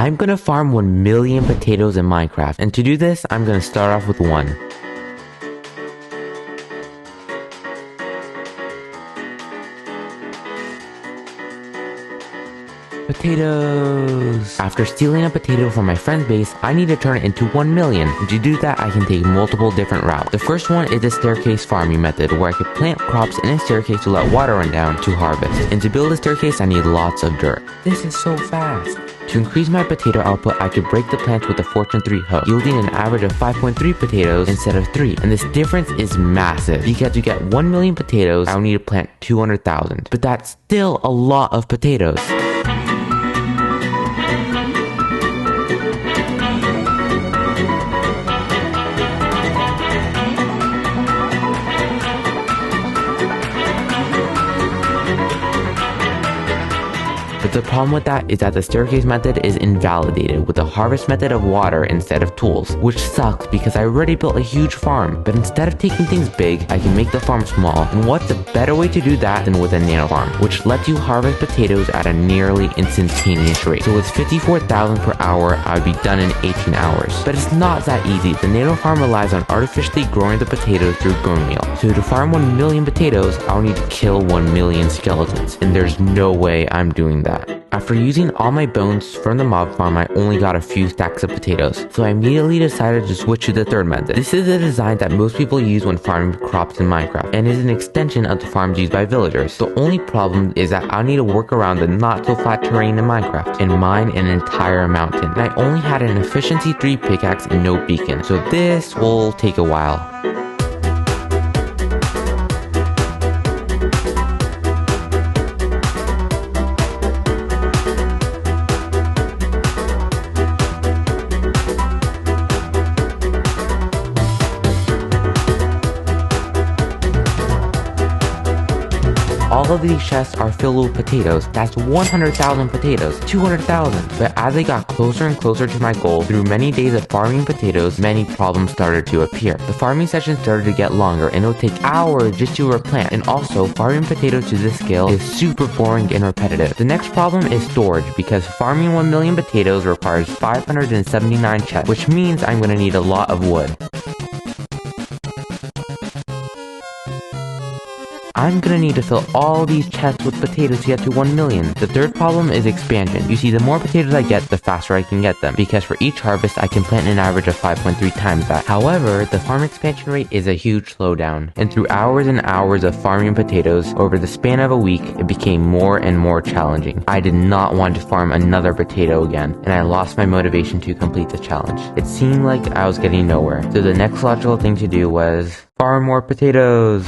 I'm gonna farm 1 million potatoes in Minecraft, and to do this, I'm gonna start off with 1. Potatoes! After stealing a potato from my friend's base, I need to turn it into 1 million. And to do that, I can take multiple different routes. The first one is the staircase farming method, where I can plant crops in a staircase to let water run down to harvest. And to build a staircase, I need lots of dirt. This is so fast! To increase my potato output, I could break the plants with a Fortune 3 hoe, yielding an average of 5.3 potatoes instead of 3. And this difference is massive, because to get 1 million potatoes, I would need to plant 200,000. But that's still a lot of potatoes. But the problem with that is that the staircase method is invalidated with the harvest method of water instead of tools, which sucks because I already built a huge farm. But instead of taking things big, I can make the farm small, and what's a better way to do that than with a nano farm, which lets you harvest potatoes at a nearly instantaneous rate. So with 54,000 per hour, I would be done in 18 hours. But it's not that easy. The nano farm relies on artificially growing the potatoes through bone meal. So to farm 1 million potatoes, I'll need to kill 1 million skeletons, and there's no way I'm doing that. After using all my bones from the mob farm, I only got a few stacks of potatoes, so I immediately decided to switch to the third method. This is a design that most people use when farming crops in Minecraft, and is an extension of the farms used by villagers. The only problem is that I'll need to work around the not so flat terrain in Minecraft, and mine an entire mountain. And I only had an efficiency 3 pickaxe and no beacon, so this will take a while. All of these chests are filled with potatoes. That's 100,000 potatoes, 200,000. But as I got closer and closer to my goal, through many days of farming potatoes, many problems started to appear. The farming session started to get longer, and it would take hours just to replant. And also, farming potatoes to this scale is super boring and repetitive. The next problem is storage, because farming 1 million potatoes requires 579 chests, which means I'm gonna need a lot of wood. I'm gonna need to fill all these chests with potatoes to get to 1 million. The third problem is expansion. You see, the more potatoes I get, the faster I can get them, because for each harvest, I can plant an average of 5.3 times that. However, the farm expansion rate is a huge slowdown, and through hours and hours of farming potatoes, over the span of a week, it became more and more challenging. I did not want to farm another potato again, and I lost my motivation to complete the challenge. It seemed like I was getting nowhere, so the next logical thing to do was farm more potatoes.